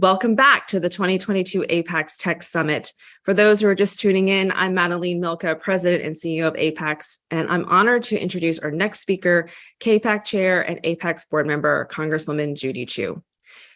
Welcome back to the 2022 APAICS Tech Summit. For those who are just tuning in, I'm Malele Milka, President and CEO of APAICS, and I'm honored to introduce our next speaker, CAPAC Chair and APAICS Board Member, Congresswoman Judy Chu.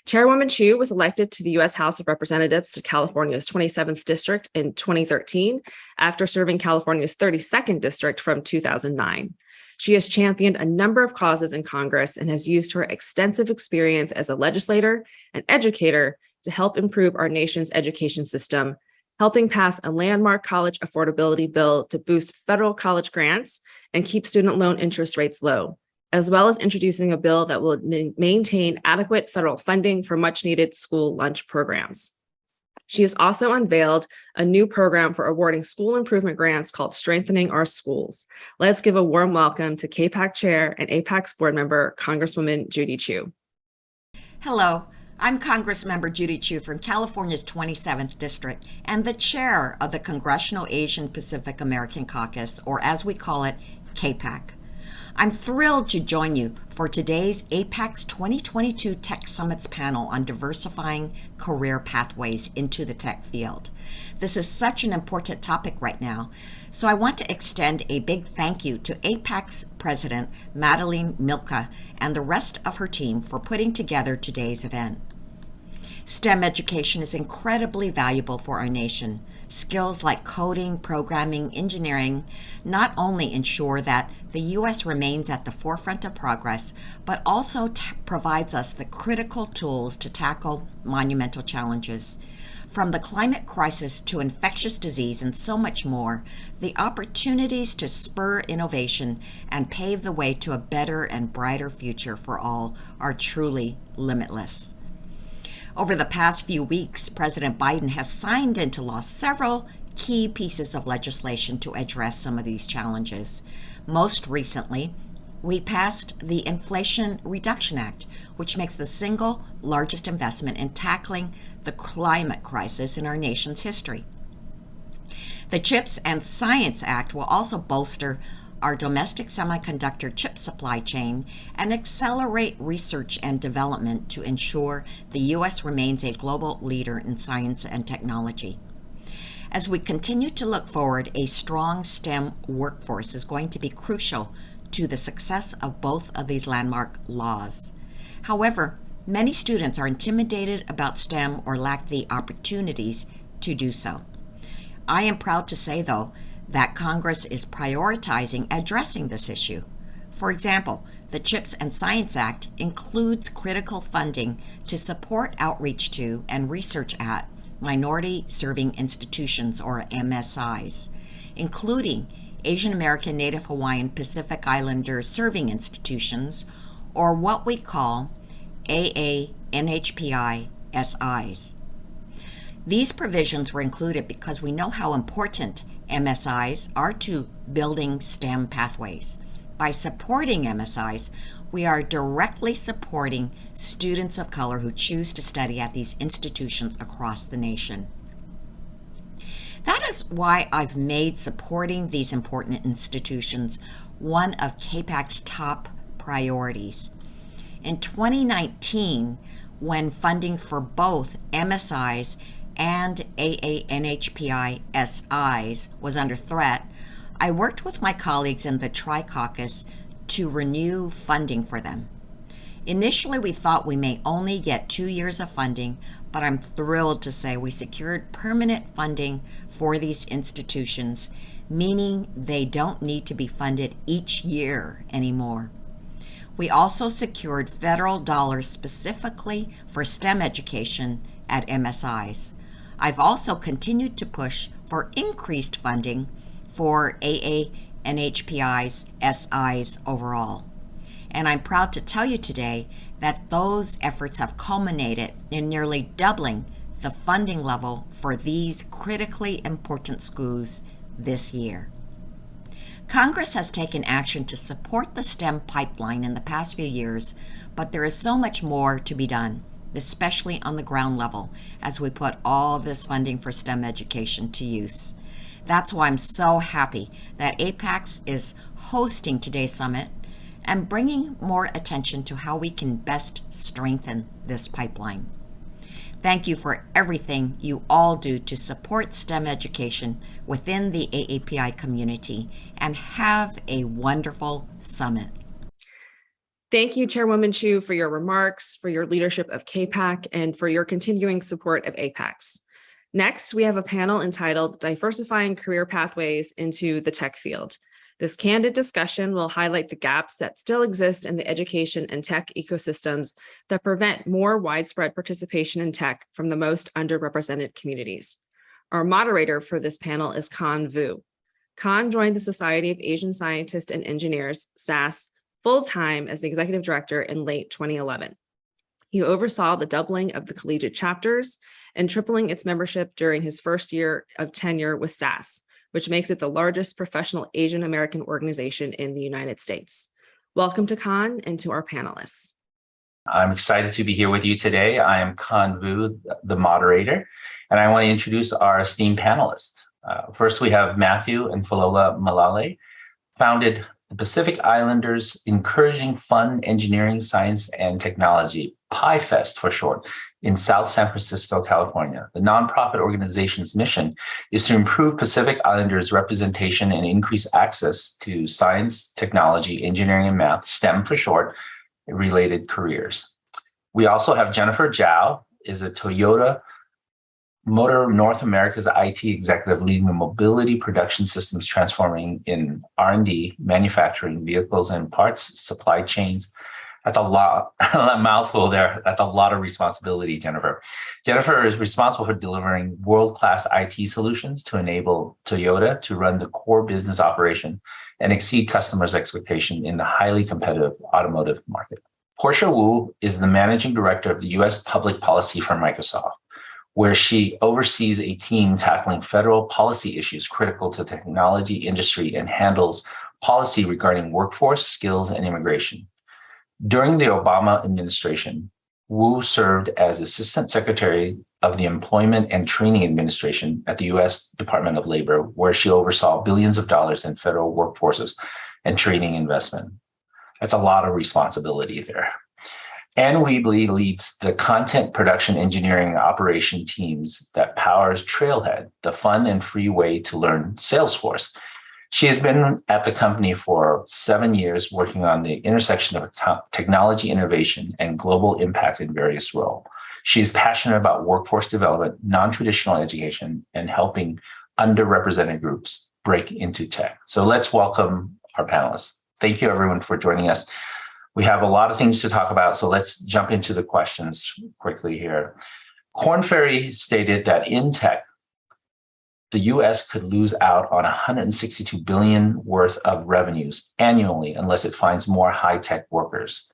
Chairwoman Chu was elected to the U.S. House of Representatives to California's 27th District in 2013 after serving California's 32nd District from 2009. She has championed a number of causes in Congress and has used her extensive experience as a legislator and educator to help improve our nation's education system, helping pass a landmark college affordability bill to boost federal college grants and keep student loan interest rates low, as well as introducing a bill that will maintain adequate federal funding for much-needed school lunch programs. She has also unveiled a new program for awarding school improvement grants called Strengthening Our Schools. Let's give a warm welcome to CAPAC Chair and APAICS Board Member, Congresswoman Judy Chu. Hello, I'm Congressmember Judy Chu from California's 27th District and the chair of the Congressional Asian Pacific American Caucus, or as we call it, CAPAC. I'm thrilled to join you for today's APAICS 2022 Tech Summits panel on diversifying career pathways into the tech field. This is such an important topic right now, so I want to extend a big thank you to APAICS President Malele Milka and the rest of her team for putting together today's event. STEM education is incredibly valuable for our nation. Skills like coding, programming, engineering not only ensure that the U.S. remains at the forefront of progress, but also provides us the critical tools to tackle monumental challenges. From the climate crisis to infectious disease and so much more, the opportunities to spur innovation and pave the way to a better and brighter future for all are truly limitless. Over the past few weeks, President Biden has signed into law several key pieces of legislation to address some of these challenges. Most recently, we passed the Inflation Reduction Act, which makes the single largest investment in tackling the climate crisis in our nation's history. The CHIPS and Science Act will also bolster our domestic semiconductor chip supply chain and accelerate research and development to ensure the U.S. remains a global leader in science and technology. As we continue to look forward, a strong STEM workforce is going to be crucial to the success of both of these landmark laws. However, many students are intimidated about STEM or lack the opportunities to do so. I am proud to say, though, that Congress is prioritizing addressing this issue. For example, the CHIPS and Science Act includes critical funding to support outreach to and research at minority-serving institutions, or MSIs, including Asian American, Native Hawaiian, Pacific Islander serving institutions, or what we call AANHPI-SIs. These provisions were included because we know how important MSIs are to building STEM pathways. By supporting MSIs, we are directly supporting students of color who choose to study at these institutions across the nation. That is why I've made supporting these important institutions one of CAPAC's top priorities. In 2019, when funding for both MSIs and AANHPI-SIs was under threat, I worked with my colleagues in the Tri-Caucus to renew funding for them. Initially, we thought we may only get 2 years of funding, but I'm thrilled to say we secured permanent funding for these institutions, meaning they don't need to be funded each year anymore. We also secured federal dollars specifically for STEM education at MSIs. I've also continued to push for increased funding for AANHPI's SIs overall. And I'm proud to tell you today that those efforts have culminated in nearly doubling the funding level for these critically important schools this year. Congress has taken action to support the STEM pipeline in the past few years, but there is so much more to be done, especially on the ground level, as we put all this funding for STEM education to use. That's why I'm so happy that APAICS is hosting today's summit and bringing more attention to how we can best strengthen this pipeline. Thank you for everything you all do to support STEM education within the AAPI community, and have a wonderful summit. Thank you, Chairwoman Chu, for your remarks, for your leadership of CAPAC, and for your continuing support of APAICS. Next, we have a panel entitled Diversifying Career Pathways into the Tech Field. This candid discussion will highlight the gaps that still exist in the education and tech ecosystems that prevent more widespread participation in tech from the most underrepresented communities. Our moderator for this panel is Con Vu. Con joined the Society of Asian Scientists and Engineers, SAS, full-time as the executive director in late 2011. He oversaw the doubling of the collegiate chapters and tripling its membership during his first year of tenure with SAS, which makes it the largest professional Asian American organization in the United States. Welcome to Con and to our panelists. I'm excited to be here with you today. I am Con Vu, the moderator, and I want to introduce our esteemed panelists. First, we have Matthew and Folola Malele, founded the Pacific Islanders Encouraging Fun Engineering, Science, and Technology, P.I.E.F.E.S.T for short, in South San Francisco, California. The nonprofit organization's mission is to improve Pacific Islanders' representation and increase access to science, technology, engineering, and math, STEM for short, related careers. We also have Jennifer Zhao, is a Toyota Motor North America's IT executive leading the mobility production systems transforming in R&D, manufacturing, vehicles and parts, supply chains. That's a lot, a mouthful there. That's a lot of responsibility, Jennifer. Jennifer is responsible for delivering world-class IT solutions to enable Toyota to run the core business operation and exceed customers' expectation in the highly competitive automotive market. Portia Wu is the managing director of the U.S. public policy for Microsoft, where she oversees a team tackling federal policy issues critical to the technology industry and handles policy regarding workforce, skills, and immigration. During the Obama administration, Wu served as Assistant Secretary of the Employment and Training Administration at the U.S. Department of Labor, where she oversaw billions of dollars in federal workforces and training investment. That's a lot of responsibility there. And Weebly leads the content production engineering and operation teams that powers Trailhead, the fun and free way to learn Salesforce. She has been at the company for 7 years, working on the intersection of technology innovation and global impact in various roles. She is passionate about workforce development, non-traditional education, and helping underrepresented groups break into tech. So let's welcome our panelists. Thank you, everyone, for joining us. We have a lot of things to talk about, so let's jump into the questions quickly here. Korn Ferry stated that in tech, the U.S. could lose out on $162 billion worth of revenues annually unless it finds more high-tech workers.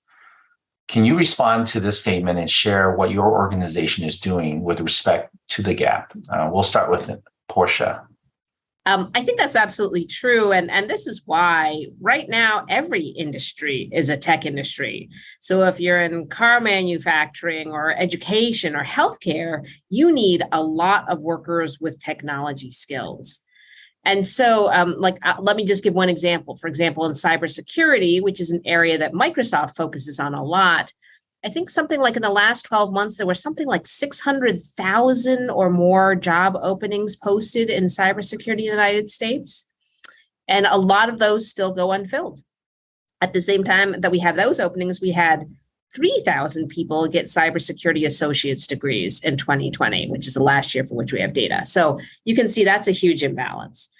Can you respond to this statement and share what your organization is doing with respect to the gap? We'll start with Portia. I think that's absolutely true. And this is why right now, every industry is a tech industry. So if you're in car manufacturing or education or healthcare, you need a lot of workers with technology skills. And so let me just give one example. For example, in cybersecurity, which is an area that Microsoft focuses on a lot, I think something like in the last 12 months, there were something like 600,000 or more job openings posted in cybersecurity in the United States. And a lot of those still go unfilled. At the same time that we have those openings, we had 3,000 people get cybersecurity associate's degrees in 2020, which is the last year for which we have data. So you can see that's a huge imbalance.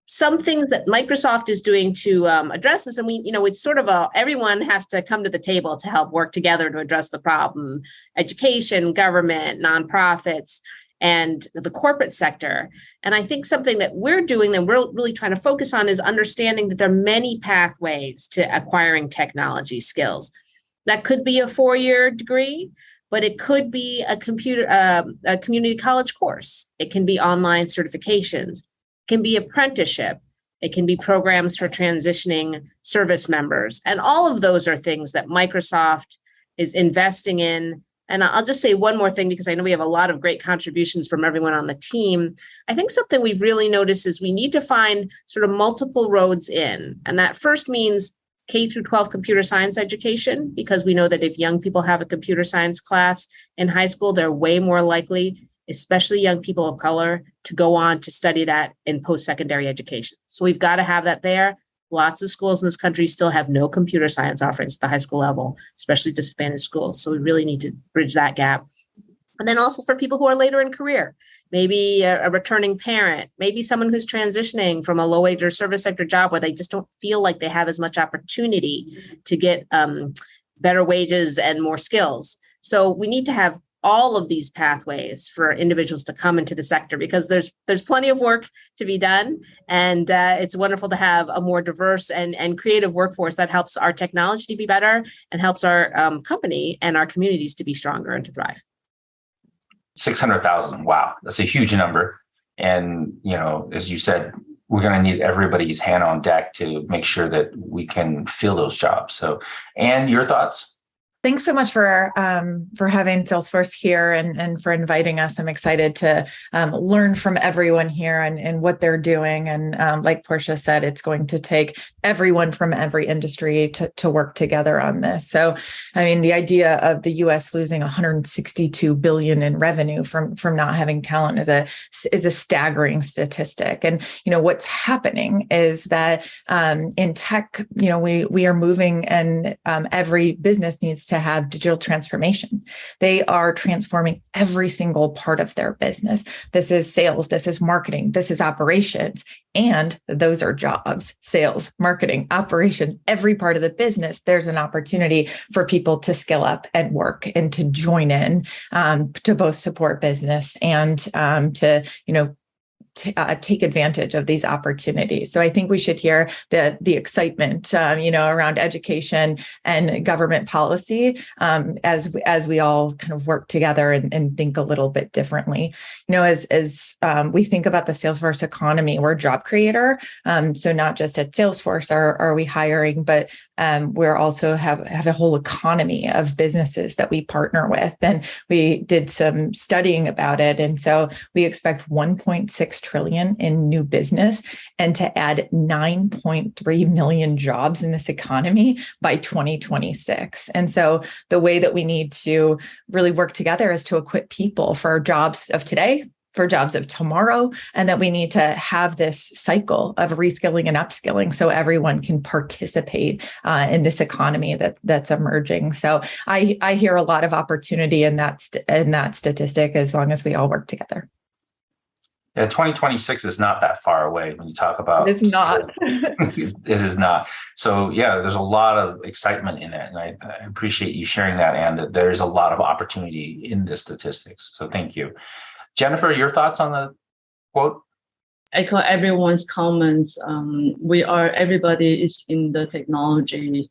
Some things that Microsoft is doing to address this, and it's sort of everyone has to come to the table to help work together to address the problem. Education, government, nonprofits, and the corporate sector. And I think something that we're doing that we're really trying to focus on is understanding that there are many pathways to acquiring technology skills. That could be a 4-year degree, but it could be a community college course. It can be online certifications. Can be apprenticeship. It can be programs for transitioning service members. And all of those are things that Microsoft is investing in. And I'll just say one more thing, because I know we have a lot of great contributions from everyone on the team. I think something we've really noticed is we need to find sort of multiple roads in. And that first means K through 12 computer science education, because we know that if young people have a computer science class in high school, they're way more likely, especially young people of color, to go on to study that in post-secondary education. So we've got to have that there. Lots of schools in this country still have no computer science offerings at the high school level, especially to Spanish schools. So we really need to bridge that gap. And then also for people who are later in career, maybe a returning parent, maybe someone who's transitioning from a low wage or service sector job where they just don't feel like they have as much opportunity to get better wages and more skills. So we need to have all of these pathways for individuals to come into the sector, because there's plenty of work to be done. And it's wonderful to have a more diverse and creative workforce that helps our technology to be better and helps our company and our communities to be stronger and to thrive. 600,000. Wow. That's a huge number. And, as you said, we're going to need everybody's hand on deck to make sure that we can fill those jobs. So, Anne, your thoughts? Thanks so much for having Salesforce here and for inviting us. I'm excited to learn from everyone here and what they're doing. And like Portia said, it's going to take everyone from every industry to work together on this. So, I mean, the idea of the U.S. losing $162 billion in revenue from not having talent is a staggering statistic. And what's happening is that in tech, we are moving, and every business needs to have digital transformation. They are transforming every single part of their business. This is sales, this is marketing, this is operations, and those are jobs: sales, marketing, operations, every part of the business. There's an opportunity for people to skill up and work and to join in to both support business and to take advantage of these opportunities. So I think we should hear the excitement, around education and government policy as we all kind of work together and think a little bit differently. As we think about the Salesforce economy, we're a job creator. So not just at Salesforce are we hiring, but we're also have a whole economy of businesses that we partner with. And we did some studying about it. And so we expect 1.6 trillion in new business and to add 9.3 million jobs in this economy by 2026. And so the way that we need to really work together is to equip people for jobs of today, for jobs of tomorrow, and that we need to have this cycle of reskilling and upskilling so everyone can participate in this economy that's emerging. So I hear a lot of opportunity in that statistic as long as we all work together. Yeah, 2026 is not that far away when you talk about. It is not. It is not. So yeah, there's a lot of excitement in it. And I appreciate you sharing that, and that there's a lot of opportunity in the statistics. So thank you. Jennifer, your thoughts on the quote? Echo everyone's comments. Everybody is in the technology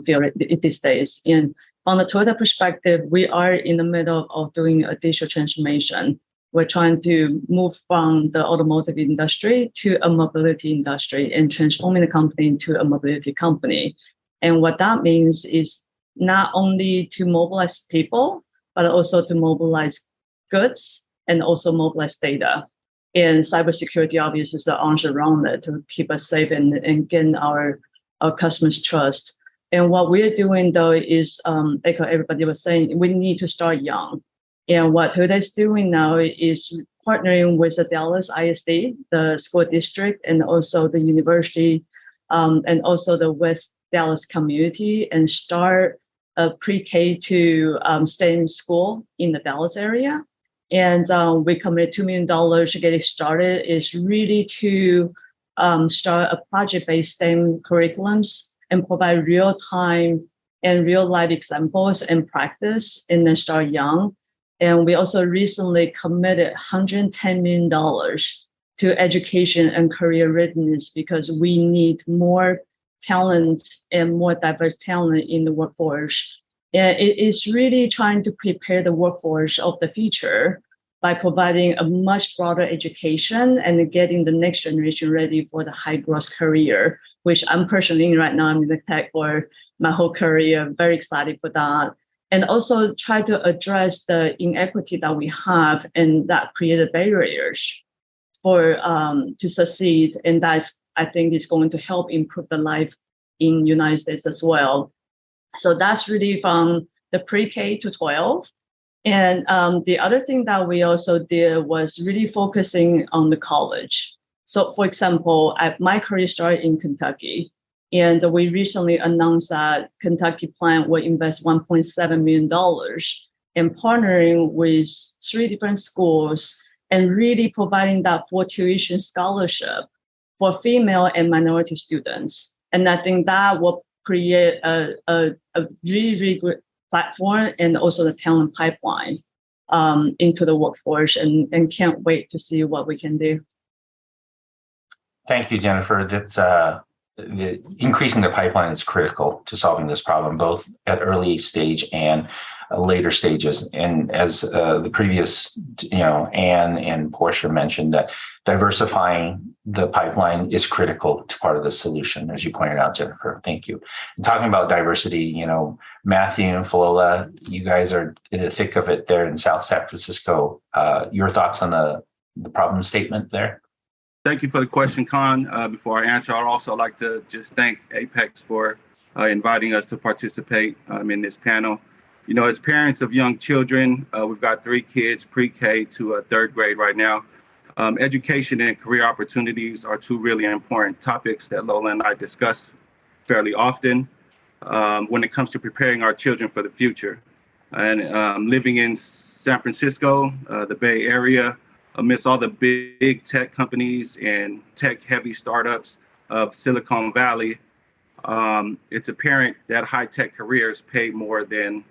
field these days. And from the Toyota perspective, we are in the middle of doing a digital transformation. We're trying to move from the automotive industry to a mobility industry and transforming the company into a mobility company. And what that means is not only to mobilize people, but also to mobilize goods and also mobilize data. And cybersecurity obviously is the arms around it to keep us safe and gain our customers' trust. And what we're doing though is, echo everybody was saying, we need to start young. And what Toyota is doing now is partnering with the Dallas ISD, the school district, and also the university, and also the West Dallas community, and start a pre-K to STEM school in the Dallas area. And we committed $2 million to get it started. Is really to start a project-based STEM curriculums and provide real-time and real-life examples and practice, and then start young. And we also recently committed $110 million to education and career readiness, because we need more talent and more diverse talent in the workforce. And it is really trying to prepare the workforce of the future by providing a much broader education and getting the next generation ready for the high growth career, which I'm personally in right now. I'm in the tech for my whole career, very excited for that. And also try to address the inequity that we have and that created barriers for to succeed. And that's, I think, is going to help improve the life in United States as well. So that's really from the pre-K to 12. And the other thing that we also did was really focusing on the college. So for example, my career started in Kentucky, and we recently announced that Kentucky plant will invest $1.7 million in partnering with 3 different schools and really providing that full tuition scholarship for female and minority students. And I think that will create a really, really good platform and also the talent pipeline into the workforce, and can't wait to see what we can do. Thank you, Jennifer. That's increasing the pipeline is critical to solving this problem, both at early stage and later stages. And as the previous, Anne and Portia mentioned, that diversifying the pipeline is critical to part of the solution, as you pointed out, Jennifer. Thank you. And talking about diversity, Matthew and Folola, you guys are in the thick of it there in South San Francisco. Your thoughts on the problem statement there? Thank you for the question, Con. Before I answer, I'd also like to just thank APAICS for inviting us to participate in this panel. As parents of young children, we've got 3 kids, pre-K to 3rd grade right now. Education and career opportunities are 2 really important topics that Lola and I discuss fairly often when it comes to preparing our children for the future. And living in San Francisco, the Bay Area, amidst all the big tech companies and tech-heavy startups of Silicon Valley, it's apparent that high-tech careers pay more than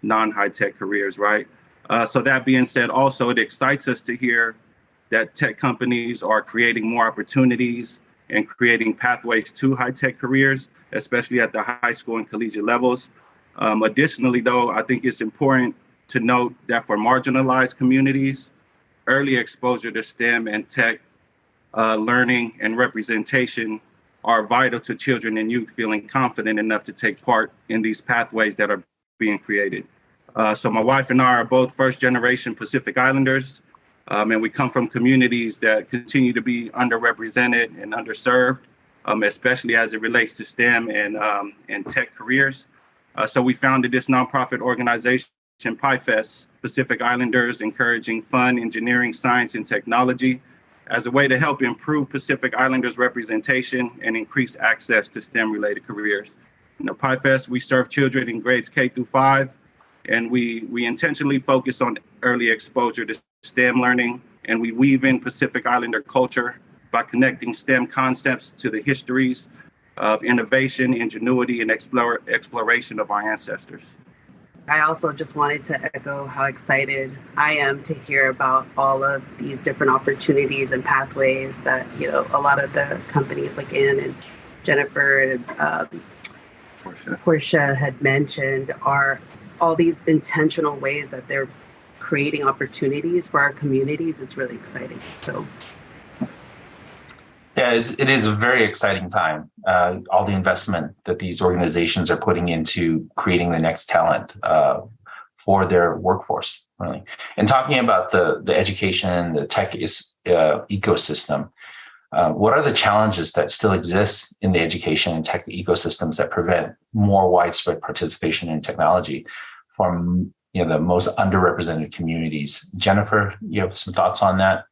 non-high-tech careers, right? So that being said, also, it excites us to hear that tech companies are creating more opportunities and creating pathways to high-tech careers, especially at the high school and collegiate levels. Additionally, though, I think it's important to note that for marginalized communities, early exposure to STEM and tech learning and representation are vital to children and youth feeling confident enough to take part in these pathways that are being created. So my wife and I are both first-generation Pacific Islanders, and we come from communities that continue to be underrepresented and underserved, especially as it relates to STEM and tech careers. So we founded this nonprofit organization, P.I.E.F.E.S.T, Pacific Islanders Encouraging Fun, Engineering, Science, and Technology, as a way to help improve Pacific Islanders representation and increase access to STEM-related careers. P.I.E.F.E.S.T, we serve children in grades K through 5, and we intentionally focus on early exposure to STEM learning, and we weave in Pacific Islander culture by connecting STEM concepts to the histories of innovation, ingenuity, and exploration of our ancestors. I also just wanted to echo how excited I am to hear about all of these different opportunities and pathways that, a lot of the companies like Anne and Jennifer and Portia had mentioned are all these intentional ways that they're creating opportunities for our communities. It's really exciting. So. Yeah, it is a very exciting time. All the investment that these organizations are putting into creating the next talent for their workforce, really. And talking about the education, the tech ecosystem, what are the challenges that still exist in the education and tech ecosystems that prevent more widespread participation in technology from the most underrepresented communities? Jennifer, you have some thoughts on that?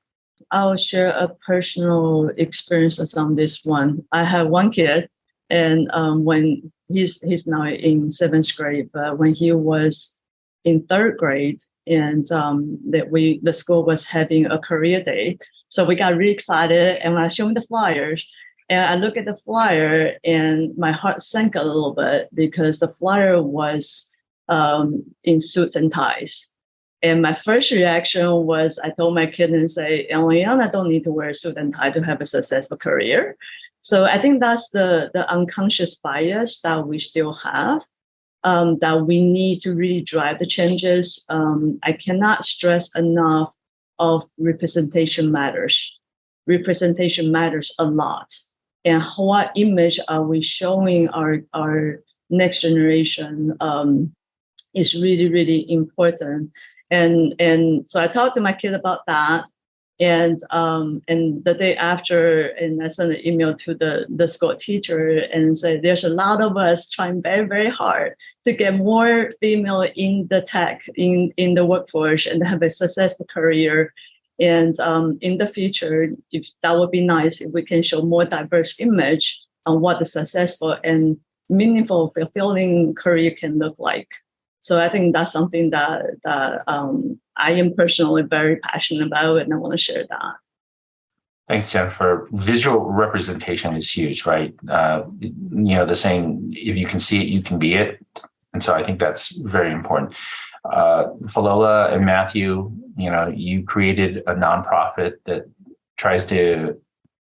I'll share a personal experience on this one. I have one kid, and when he's now in 7th grade, but when he was in 3rd grade, and the school was having a career day, so we got really excited, and I showed him the flyers, and I look at the flyer, and my heart sank a little bit because the flyer was in suits and ties. And my first reaction was I told my kid and say, Eliana, don't need to wear a suit and tie to have a successful career. So I think that's the unconscious bias that we still have, that we need to really drive the changes. I cannot stress enough of representation matters. Representation matters a lot. And what image are we showing our next generation is really, really important. And so I talked to my kid about that. And the day after, and I sent an email to the school teacher and said, there's a lot of us trying very, very hard to get more female in the tech, in the workforce, and have a successful career. And in the future, if that would be nice if we can show more diverse image on what the successful and meaningful, fulfilling career can look like. So I think that's something that I am personally very passionate about, and I want to share that. Thanks, Jennifer. Visual representation is huge, right? The saying, if you can see it, you can be it. And so I think that's very important. Folola and Matthew, you created a nonprofit that tries to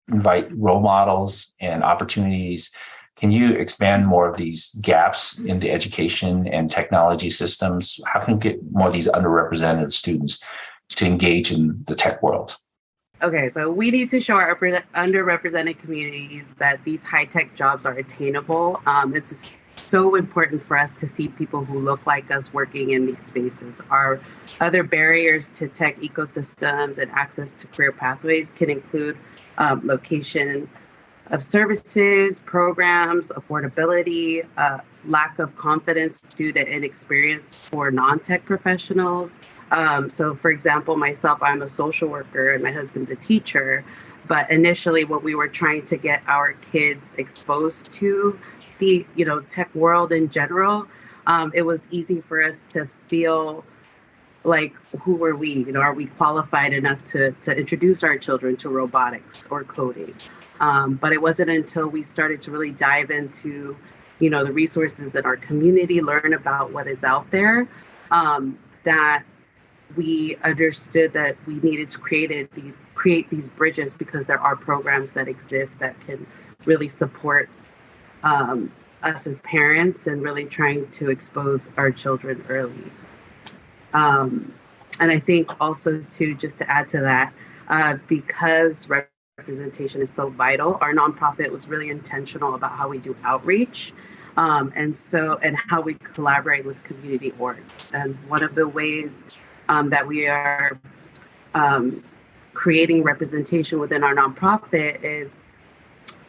invite role models and opportunities. Can you expand more of these gaps in the education and technology systems? How can we get more of these underrepresented students to engage in the tech world? Okay, so we need to show our underrepresented communities that these high-tech jobs are attainable. It's so important for us to see people who look like us working in these spaces. Our other barriers to tech ecosystems and access to career pathways can include location of services, programs, affordability, lack of confidence due to inexperience for non-tech professionals. So for example, myself, I'm a social worker and my husband's a teacher. But initially when we were trying to get our kids exposed to the tech world in general, it was easy for us to feel like, who are we? Are we qualified enough to introduce our children to robotics or coding? But it wasn't until we started to really dive into, the resources in our community, learn about what is out there, that we understood that we needed to create these bridges, because there are programs that exist that can really support us as parents and really trying to expose our children early. And I think also just to add to that, because representation is so vital, our nonprofit was really intentional about how we do outreach, and how we collaborate with community orgs. And one of the ways that we are creating representation within our nonprofit is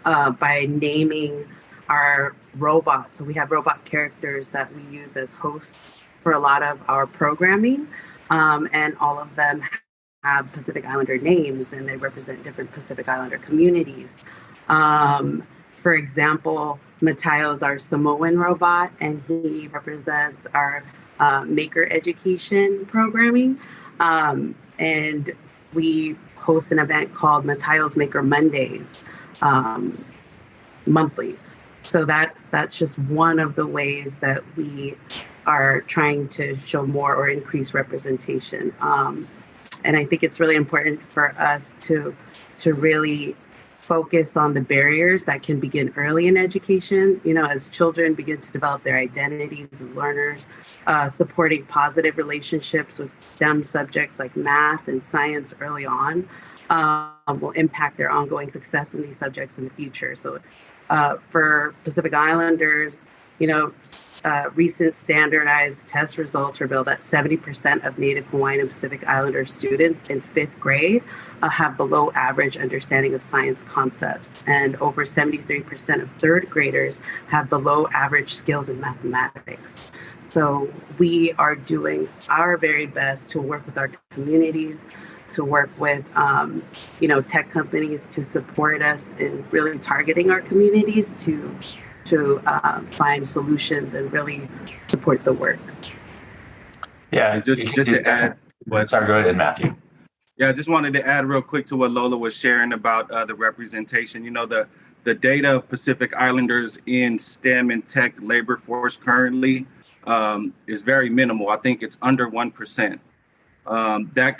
by naming our robots. So we have robot characters that we use as hosts for a lot of our programming, and all of them have Pacific Islander names, and they represent different Pacific Islander communities. For example, Mateo is our Samoan robot, and he represents our maker education programming. And we host an event called Mateo's Maker Mondays monthly. So that's just one of the ways that we are trying to show more or increase representation. And I think it's really important for us to really focus on the barriers that can begin early in education, as children begin to develop their identities as learners, supporting positive relationships with STEM subjects like math and science early on will impact their ongoing success in these subjects in the future. So for Pacific Islanders, recent standardized test results reveal that 70% of Native Hawaiian and Pacific Islander students in 5th grade have below average understanding of science concepts, and over 73% of 3rd graders have below average skills in mathematics. So we are doing our very best to work with our communities, to work with tech companies to support us in really targeting our communities to find solutions and really support the work. Yeah, just to add what. Sorry, go ahead, Matthew. Yeah, I just wanted to add real quick to what Lola was sharing about the representation. The data of Pacific Islanders in STEM and tech labor force currently is very minimal. I think it's under 1%. That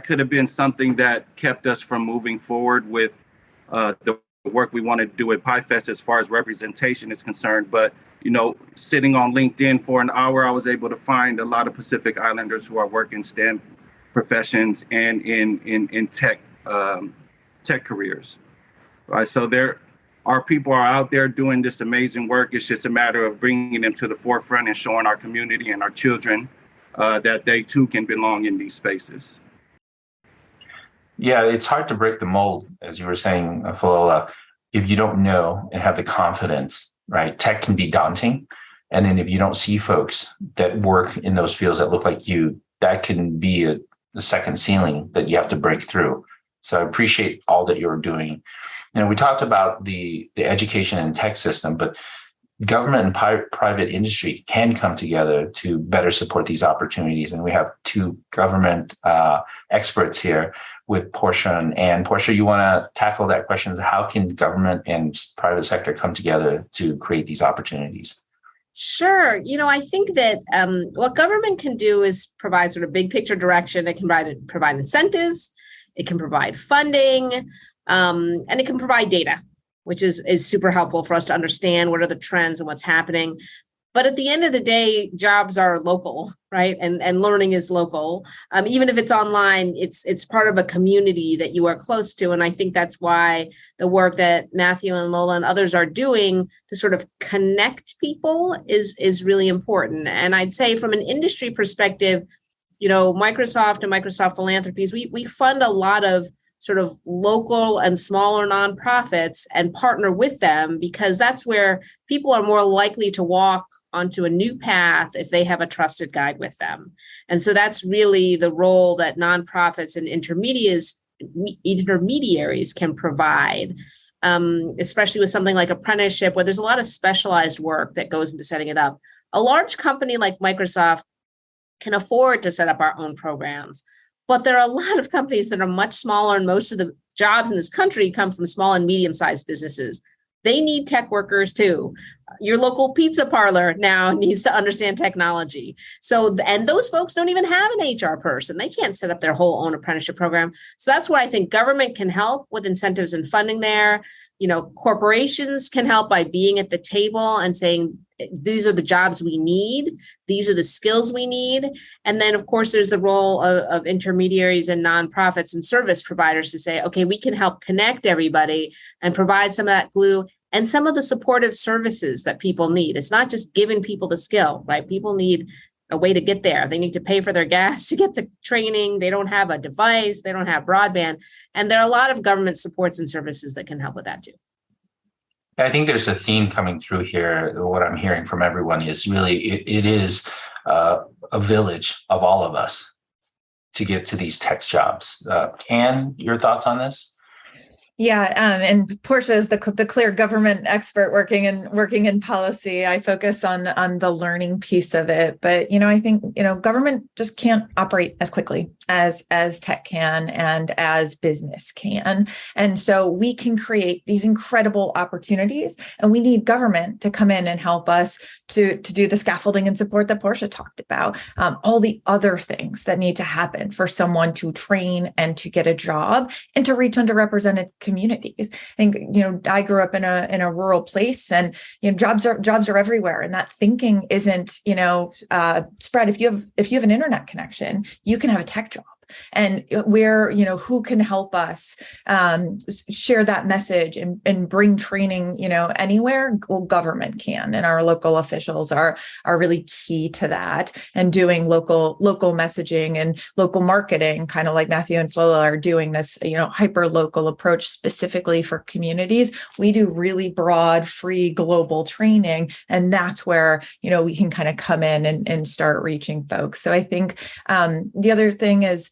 could have been something that kept us from moving forward with the work we want to do at P.I.E.F.E.S.T as far as representation is concerned. But, sitting on LinkedIn for an hour, I was able to find a lot of Pacific Islanders who are working STEM professions and in tech careers. Right. So our people are out there doing this amazing work. It's just a matter of bringing them to the forefront and showing our community and our children that they too can belong in these spaces. Yeah, it's hard to break the mold, as you were saying, Folola, if you don't know and have the confidence, right? Tech can be daunting. And then if you don't see folks that work in those fields that look like you, that can be a second ceiling that you have to break through. So I appreciate all that you're doing. We talked about the education and tech system, but government and private industry can come together to better support these opportunities. And we have two government experts here with Portia and Ann. Portia, you want to tackle that question? How can government and private sector come together to create these opportunities? Sure. I think that what government can do is provide sort of big picture direction. It can provide incentives, it can provide funding, and it can provide data, which is super helpful for us to understand what are the trends and what's happening. But at the end of the day, jobs are local, right? And learning is local. Even if it's online, it's part of a community that you are close to. And I think that's why the work that Matthew and Lola and others are doing to sort of connect people is really important. And I'd say from an industry perspective, Microsoft and Microsoft Philanthropies, we fund a lot of sort of local and smaller nonprofits and partner with them, because that's where people are more likely to walk onto a new path if they have a trusted guide with them. And so that's really the role that nonprofits and intermediaries can provide, especially with something like apprenticeship, where there's a lot of specialized work that goes into setting it up. A large company like Microsoft can afford to set up our own programs. But there are a lot of companies that are much smaller, and most of the jobs in this country come from small and medium-sized businesses. They need tech workers too. Your local pizza parlor now needs to understand technology. And those folks don't even have an HR person. They can't set up their whole own apprenticeship program. So that's why I think government can help with incentives and funding there. Corporations can help by being at the table and saying, these are the jobs we need. These are the skills we need. And then, of course, there's the role of intermediaries and nonprofits and service providers to say, okay, we can help connect everybody and provide some of that glue and some of the supportive services that people need. It's not just giving people the skill, right? People need a way to get there. They need to pay for their gas to get the training. They don't have a device. They don't have broadband. And there are a lot of government supports and services that can help with that too. I think there's a theme coming through here. What I'm hearing from everyone is really, it is a village of all of us to get to these tech jobs. Ann, your thoughts on this? Yeah, and Portia is the clear government expert working in policy. I focus on the learning piece of it, but I think government just can't operate as quickly as tech can and as business can, and so we can create these incredible opportunities, and we need government to come in and help us to do the scaffolding and support that Portia talked about. All the other things that need to happen for someone to train and to get a job and to reach underrepresented communities. I think, I grew up in a rural place, and jobs are everywhere, and that thinking isn't spread. If you have an internet connection, you can have a tech job. And who can help us share that message and bring training, anywhere? Well, government can, and our local officials are really key to that, and doing local messaging and local marketing, kind of like Matthew and Folola are doing this, hyper local approach specifically for communities. We do really broad, free, global training, and that's where we can kind of come in and start reaching folks. So I think the other thing is,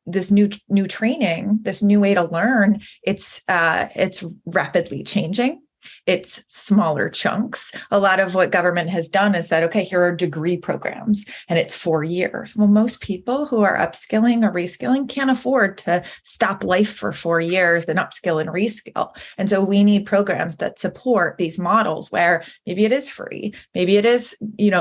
this new training, this new way to learn, it's rapidly changing. It's smaller chunks. A lot of what government has done is that, okay, here are degree programs and it's 4 years. Well, most people who are upskilling or reskilling can't afford to stop life for 4 years and upskill and reskill. And so we need programs that support these models where maybe it is free, maybe it is,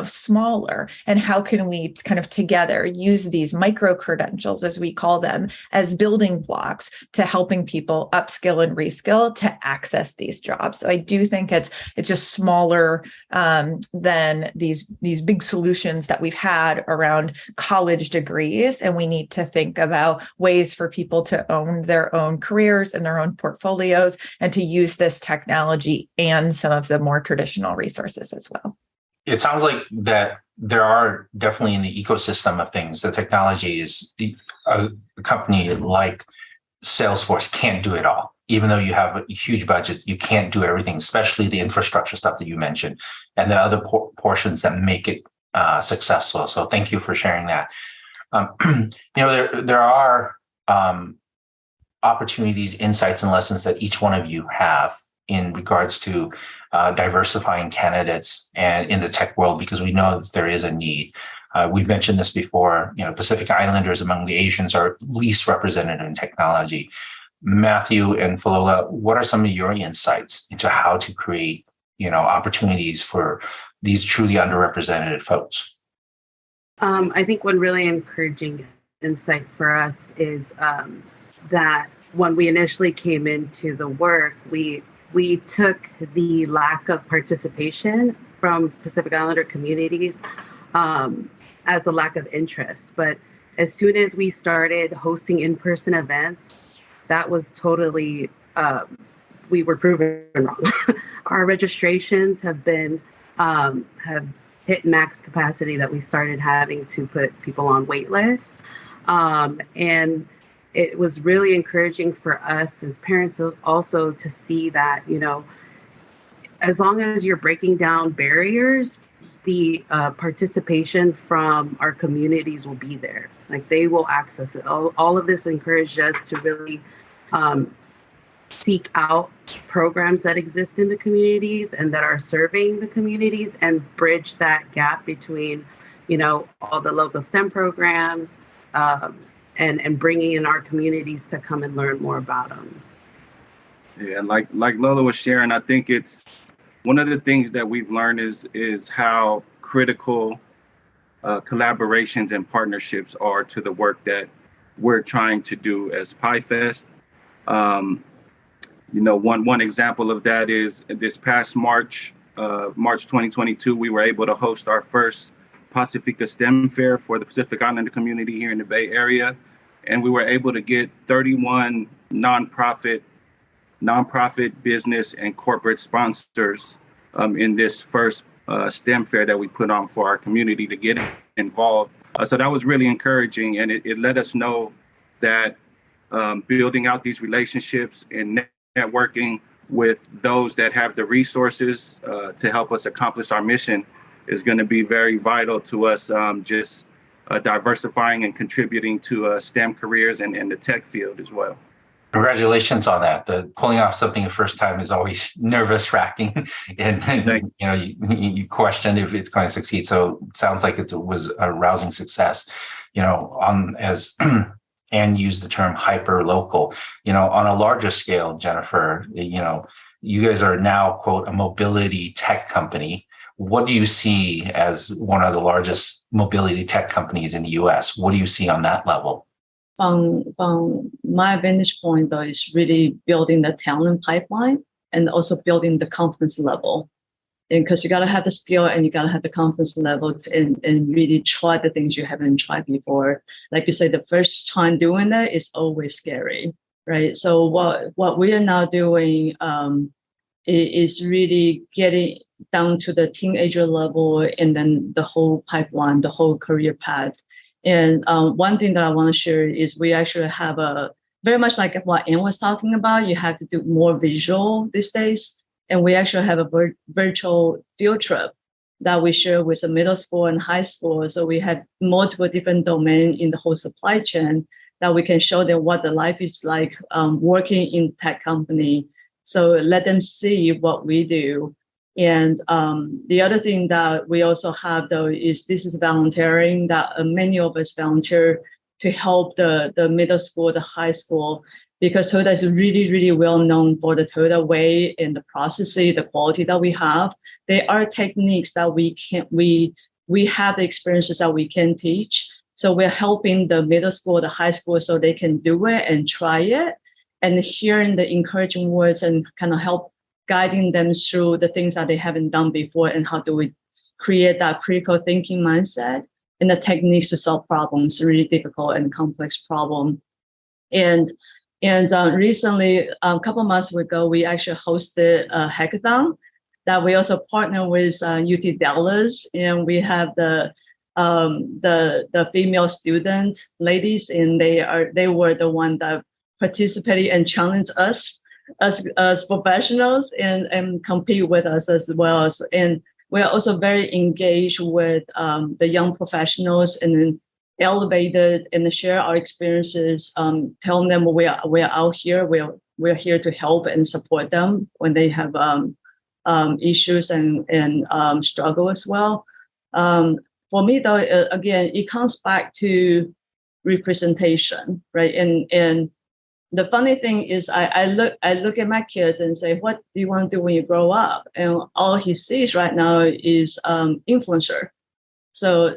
smaller. And how can we kind of together use these micro credentials, as we call them, as building blocks to helping people upskill and reskill to access these jobs. So I do think it's just smaller than these big solutions that we've had around college degrees. And we need to think about ways for people to own their own careers and their own portfolios and to use this technology and some of the more traditional resources as well. It sounds like that there are definitely in the ecosystem of things, the technology is a company like Salesforce can't do it all. Even though you have a huge budget, you can't do everything, especially the infrastructure stuff that you mentioned and the other portions that make it successful. So thank you for sharing that. There are opportunities, insights, and lessons that each one of you have in regards to diversifying candidates and in the tech world, because we know that there is a need. We've mentioned this before. Pacific Islanders among the Asians are least represented in technology. Matthew and Folola, what are some of your insights into how to create, opportunities for these truly underrepresented folks? I think one really encouraging insight for us is that when we initially came into the work, we took the lack of participation from Pacific Islander communities as a lack of interest. But as soon as we started hosting in-person events, that was totally, we were proven wrong. Our registrations have hit max capacity that we started having to put people on wait lists. And it was really encouraging for us as parents also to see that, as long as you're breaking down barriers, the participation from our communities will be there. Like they will access it. All of this encouraged us to really seek out programs that exist in the communities and that are serving the communities and bridge that gap between, all the local STEM programs and bringing in our communities to come and learn more about them. Yeah, like Lola was sharing, I think it's one of the things that we've learned is how critical collaborations and partnerships are to the work that we're trying to do as P.I.E.F.E.S.T. One example of that is this past March 2022, we were able to host our first Pacifica STEM Fair for the Pacific Islander community here in the Bay Area. And we were able to get 31 nonprofit business and corporate sponsors in this first STEM fair that we put on for our community to get involved. So that was really encouraging, and it let us know that building out these relationships and networking with those that have the resources to help us accomplish our mission is going to be very vital to us diversifying and contributing to STEM careers and the tech field as well. Congratulations on that. The pulling off something the first time is always nervous-wracking, and you question if it's going to succeed. So it sounds like it was a rousing success. And use the term hyper local. On a larger scale, Jennifer, you guys are now, quote, a mobility tech company. What do you see as one of the largest mobility tech companies in the U.S.? What do you see on that level? From my vantage point, though, is really building the talent pipeline and also building the confidence level. And because you got to have the skill and you got to have the confidence level and really try the things you haven't tried before. Like you said, the first time doing that is always scary, right? So what we are now doing is really getting down to the teenager level and then the whole pipeline, the whole career path. And one thing that I want to share is we actually have a very much like what Anne was talking about. You have to do more visual these days. And we actually have a virtual field trip that we share with the middle school and high school. So we had multiple different domains in the whole supply chain that we can show them what the life is like working in tech company. So let them see what we do. And the other thing that we also have, though, is this is volunteering that many of us volunteer to help the middle school, the high school, because Toyota is really, really well known for the Toyota way and the processes, the quality that we have. There are techniques that we have the experiences that we can teach. So we're helping the middle school, the high school, so they can do it and try it, and hearing the encouraging words and kind of help guiding them through the things that they haven't done before and how do we create that critical thinking mindset and the techniques to solve problems, really difficult and complex problem. And recently, a couple months ago, we actually hosted a hackathon that we also partner with UT Dallas, and we have the female student ladies, and they were the one that participate and challenge us as professionals and compete with us as well. And we are also very engaged with the young professionals and then elevated and share our experiences, telling them we are out here, we're here to help and support them when they have issues and struggle as well. For me, though, again, it comes back to representation, right? And the funny thing is, I look at my kids and say, "What do you want to do when you grow up?" And all he sees right now is influencer. So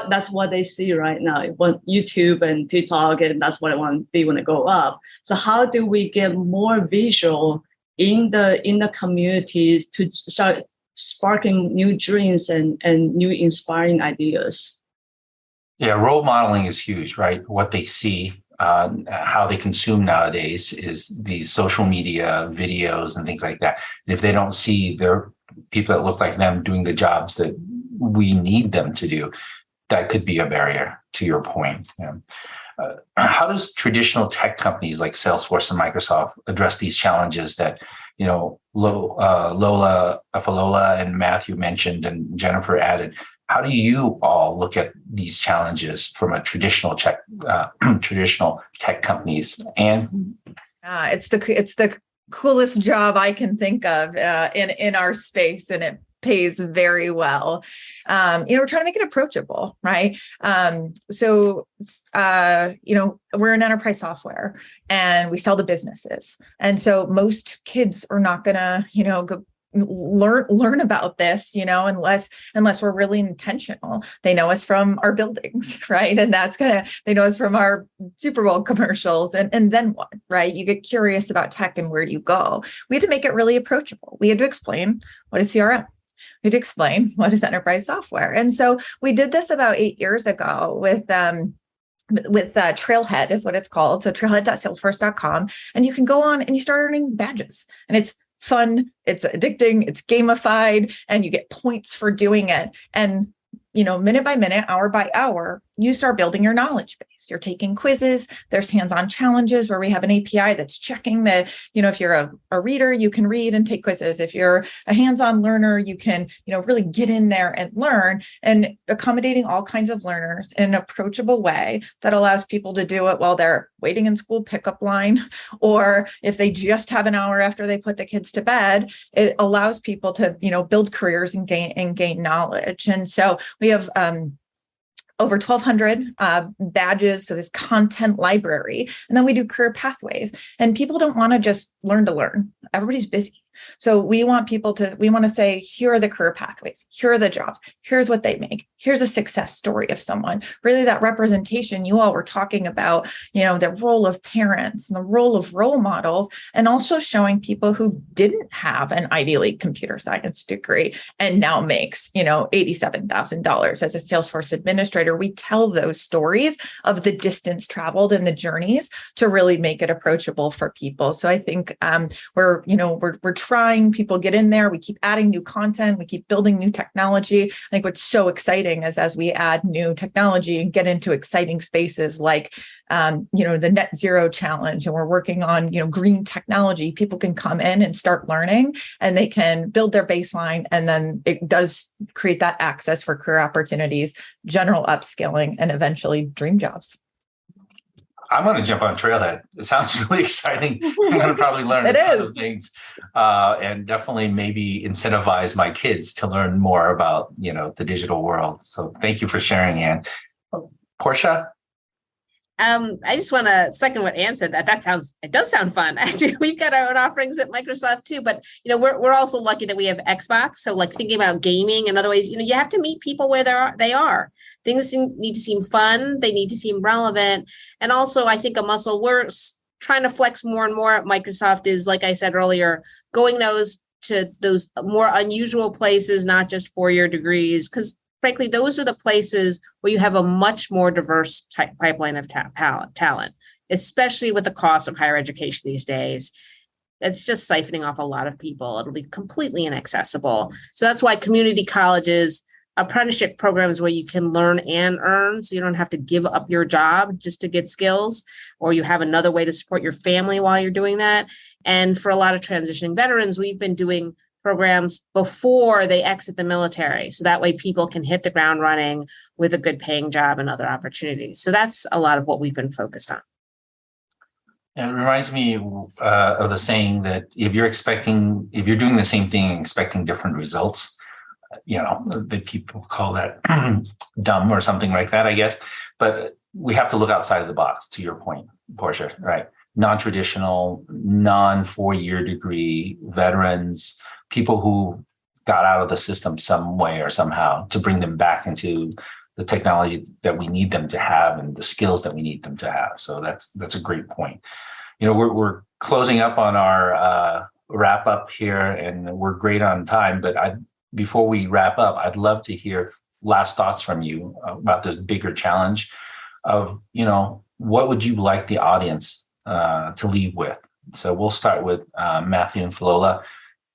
that's what they see right now. They want YouTube and TikTok, and that's what I want to be when I grow up. So how do we get more visual in the communities to start sparking new dreams and new inspiring ideas? Yeah, role modeling is huge, right? What they see, how they consume nowadays is these social media videos and things like that. And if they don't see their people that look like them doing the jobs that we need them to do, that could be a barrier, to your point. Yeah. How does traditional tech companies like Salesforce and Microsoft address these challenges that, Folola and Matthew mentioned and Jennifer added? How do you all look at these challenges from a traditional tech companies? And it's the coolest job I can think of in our space, and it pays very well. We're trying to make it approachable, right? We're an enterprise software and we sell to businesses. And so most kids are not gonna, go learn about this, unless we're really intentional. They know us from our buildings, right? And they know us from our Super Bowl commercials. And then what, right? You get curious about tech and where do you go? We had to make it really approachable. We had to explain what is CRM. We had to explain what is enterprise software. And so we did this about 8 years ago with Trailhead is what it's called. So trailhead.salesforce.com. And you can go on and you start earning badges. And it's fun, it's addicting, it's gamified, and you get points for doing it. And, minute by minute, hour by hour, you start building your knowledge base. You're taking quizzes. There's hands-on challenges where we have an API that's checking that, if you're a reader, you can read and take quizzes. If you're a hands-on learner, you can, really get in there and learn, and accommodating all kinds of learners in an approachable way that allows people to do it while they're waiting in school pickup line, or if they just have an hour after they put the kids to bed. It allows people to, build careers and gain knowledge. And so we have over 1,200 badges, so this content library. And then we do career pathways. And people don't want to just learn to learn. Everybody's busy. So we want to say, here are the career pathways, here are the jobs, here's what they make, here's a success story of someone. Really, that representation you all were talking about, the role of parents and the role of role models, and also showing people who didn't have an Ivy League computer science degree and now makes, $87,000 as a Salesforce administrator. We tell those stories of the distance traveled and the journeys to really make it approachable for people. So I think we're trying, people get in there, we keep adding new content, we keep building new technology. I think what's so exciting is as we add new technology and get into exciting spaces like, the net zero challenge, and we're working on, green technology, people can come in and start learning and they can build their baseline. And then it does create that access for career opportunities, general upskilling, and eventually dream jobs. I'm going to jump on Trailhead. It sounds really exciting. I'm going to probably learn a ton of things, and definitely maybe incentivize my kids to learn more about, the digital world. So thank you for sharing, Anne. Portia? I just want to second what Anne said. It does sound fun. Actually, we've got our own offerings at Microsoft too, but we're also lucky that we have Xbox. So like thinking about gaming and other ways, you have to meet people where they are. Things need to seem fun. They need to seem relevant. And also I think a muscle we're trying to flex more and more at Microsoft is, like I said earlier, going to those more unusual places, not just 4-year degrees, because frankly, those are the places where you have a much more diverse pipeline of talent, especially with the cost of higher education these days. It's just siphoning off a lot of people. It'll be completely inaccessible. So that's why community colleges apprenticeship programs where you can learn and earn, so you don't have to give up your job just to get skills, or you have another way to support your family while you're doing that. And for a lot of transitioning veterans, we've been doing programs before they exit the military. So that way people can hit the ground running with a good paying job and other opportunities. So that's a lot of what we've been focused on. And it reminds me of the saying that if you're doing the same thing and expecting different results, the people call that dumb or something like that, I guess. But we have to look outside of the box, to your point, Portia, right? Non-traditional, non-4-year degree veterans, people who got out of the system some way or somehow, to bring them back into the technology that we need them to have and the skills that we need them to have. So that's a great point. We're closing up on our wrap up here, and we're great on time. But before we wrap up, I'd love to hear last thoughts from you about this bigger challenge of, what would you like the audience to leave with? So we'll start with Matthew and Folola.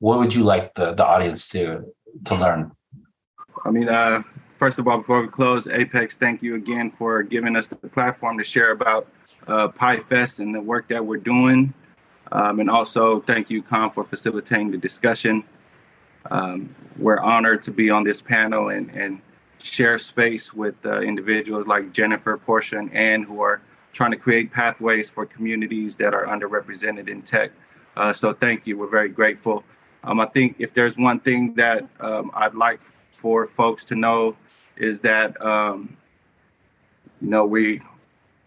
What would you like the audience to learn? First of all, before we close, APAICS, thank you again for giving us the platform to share about P.I.E.F.E.S.T and the work that we're doing. And also thank you, Con, for facilitating the discussion. We're honored to be on this panel and share space with individuals like Jennifer, Portia, and Ann, who are trying to create pathways for communities that are underrepresented in tech. So thank you. We're very grateful. I think if there's one thing that I'd like for folks to know is that,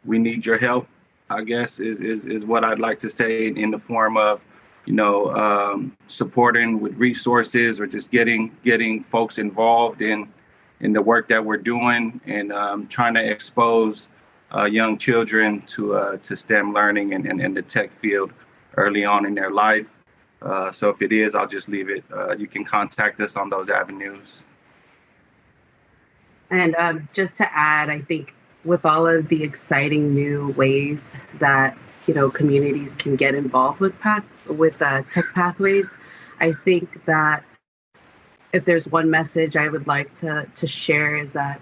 we need your help, I guess, is what I'd like to say, in the form of, supporting with resources, or just getting folks involved in the work that we're doing, and trying to expose young children to STEM learning and the tech field early on in their life. So if it is, I'll just leave it. You can contact us on those avenues. And just to add, I think with all of the exciting new ways that communities can get involved with tech pathways, I think that if there's one message I would like to share is that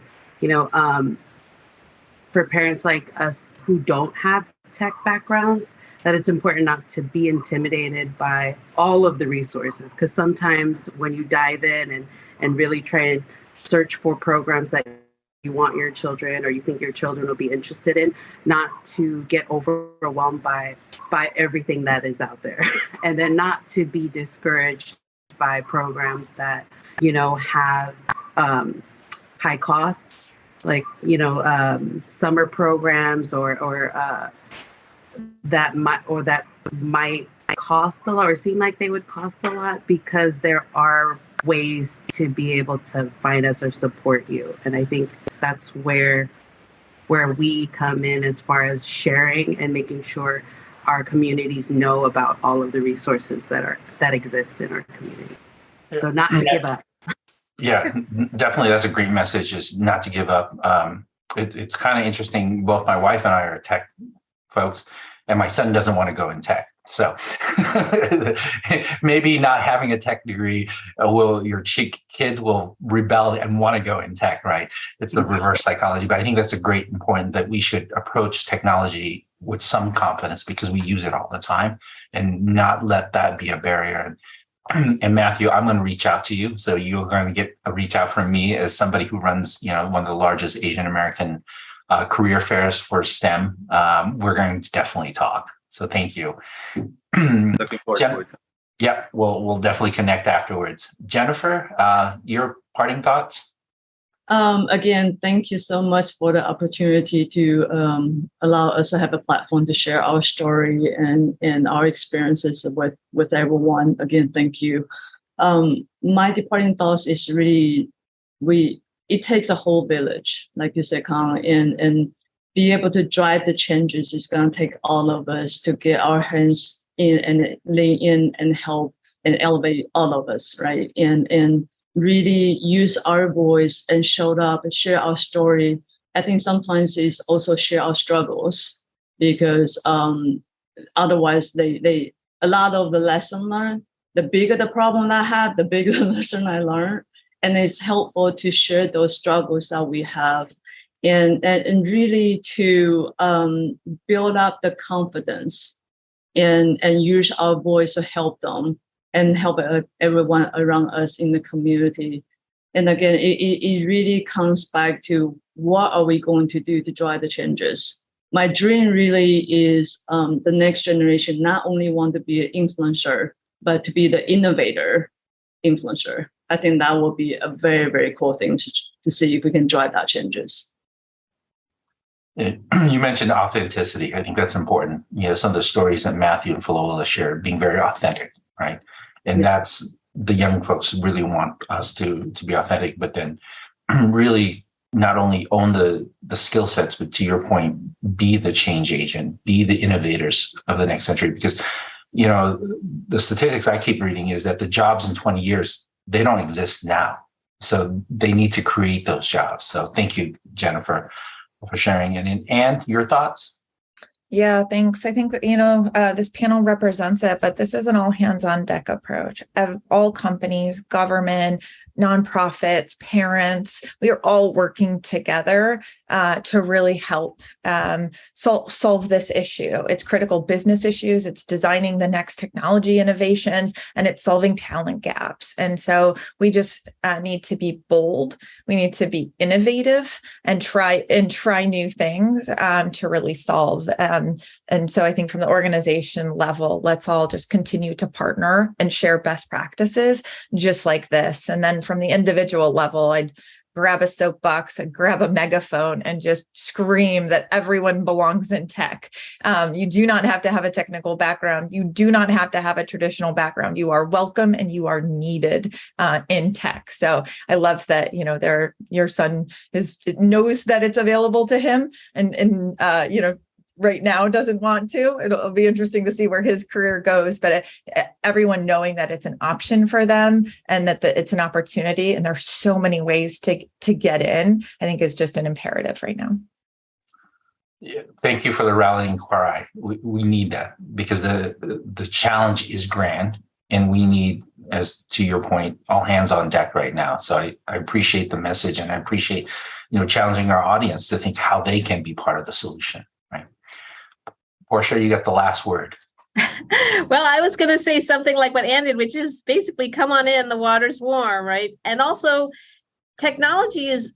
for parents like us who don't have tech backgrounds, that it's important not to be intimidated by all of the resources, because sometimes when you dive in and really try and search for programs that you want your children, or you think your children will be interested in, not to get overwhelmed by everything that is out there, and then not to be discouraged by programs that have high costs, like summer programs or that might cost a lot or seem like they would cost a lot, because there are ways to be able to finance or support you. And I think that's where we come in, as far as sharing and making sure our communities know about all of the resources that exist in our community. So not to give up. Yeah, definitely. That's a great message, is not to give up. It's kind of interesting. Both my wife and I are tech folks, and my son doesn't want to go in tech. So maybe not having a tech degree your kids will rebel and want to go in tech, right? It's the reverse psychology. But I think that's a great point, that we should approach technology with some confidence, because we use it all the time, and not let that be a barrier. And Matthew, I'm going to reach out to you. So you're going to get a reach out from me as somebody who runs, one of the largest Asian American career fairs for STEM. We're going to definitely talk. So thank you. Looking forward to it. Yeah, we'll definitely connect afterwards. Jennifer, your parting thoughts? Again, thank you so much for the opportunity to allow us to have a platform to share our story and our experiences with everyone. Again, thank you. My departing thoughts is really, it takes a whole village, like you said, Con, and be able to drive the changes. It's going to take all of us to get our hands in and lean in and help and elevate all of us, right? And really use our voice and show up and share our story. I think sometimes it's also share our struggles, because otherwise a lot of the lesson learned, the bigger the problem I had, the bigger the lesson I learned. and it's helpful to share those struggles that we have, and really to build up the confidence and use our voice to help them and help everyone around us in the community. And again, it really comes back to what are we going to do to drive the changes. My dream really is the next generation not only want to be an influencer, but to be the innovator influencer. I think that will be a very, very cool thing to see if we can drive that changes. You mentioned authenticity. I think that's important. Some of the stories that Matthew and Folola shared, being very authentic, right? And that's the young folks really want us to be authentic, but then really not only own the skill sets, but to your point, be the change agent, be the innovators of the next century. Because, the statistics I keep reading is that the jobs in 20 years, they don't exist now. So they need to create those jobs. So thank you, Jennifer, for sharing. And Anne, your thoughts? Yeah, thanks. I think that, this panel represents it, but this is an all hands on deck approach of all companies, government, nonprofits, parents. We are all working together to really help solve this issue. It's critical business issues. It's designing the next technology innovations, and it's solving talent gaps. And so we just need to be bold. We need to be innovative and try new things to really solve. And so I think from the organization level, let's all just continue to partner and share best practices just like this. And then from the individual level, I'd grab a soapbox and grab a megaphone and just scream that everyone belongs in tech. You do not have to have a technical background. You do not have to have a traditional background. You are welcome and you are needed in tech. So I love that, your son knows that it's available to him and right now doesn't want to. It'll be interesting to see where his career goes, but everyone knowing that it's an option for them and that it's an opportunity, and there's so many ways to get in, I think is just an imperative right now. Yeah, thank you for the rallying cry. We need that because the challenge is grand, and we need, as to your point, all hands on deck right now. So I appreciate the message, and I appreciate challenging our audience to think how they can be part of the solution. Portia, you got the last word. Well, I was going to say something like what Ann did, which is basically come on in, the water's warm, right? And also technology is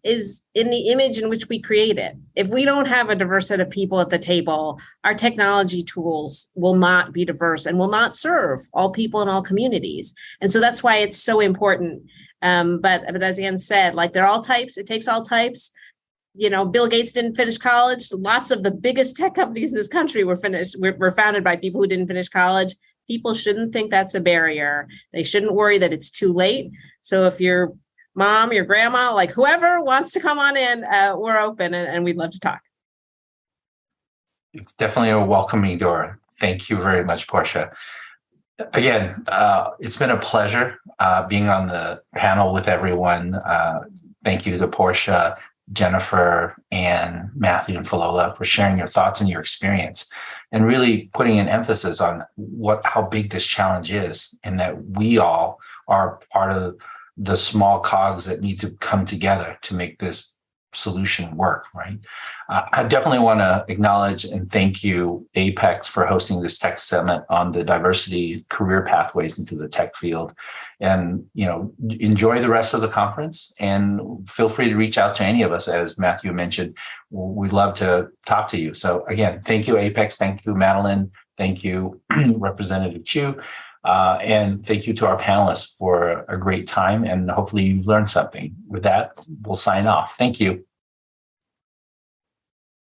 in the image in which we create it. If we don't have a diverse set of people at the table, our technology tools will not be diverse and will not serve all people in all communities. And so that's why it's so important. But as Ann said, they're all types, it takes all types. Bill Gates didn't finish college. Lots of the biggest tech companies in this country were founded by people who didn't finish college. People shouldn't think that's a barrier. They shouldn't worry that it's too late. So if your mom, your grandma, whoever wants to come on in, we're open and we'd love to talk. It's definitely a welcoming door. Thank you very much, Portia. Again, it's been a pleasure being on the panel with everyone. Thank you to Portia, Jennifer, and Matthew and Folola for sharing your thoughts and your experience and really putting an emphasis on how big this challenge is, and that we all are part of the small cogs that need to come together to make this solution work, right? I definitely want to acknowledge and thank you, APAICS, for hosting this tech summit on the diversity career pathways into the tech field. And, enjoy the rest of the conference and feel free to reach out to any of us. As Matthew mentioned, we'd love to talk to you. So again, thank you, APAICS. Thank you, Malele. Thank you, Representative Chu. And thank you to our panelists for a great time. And hopefully you've learned something. With that, we'll sign off. Thank you.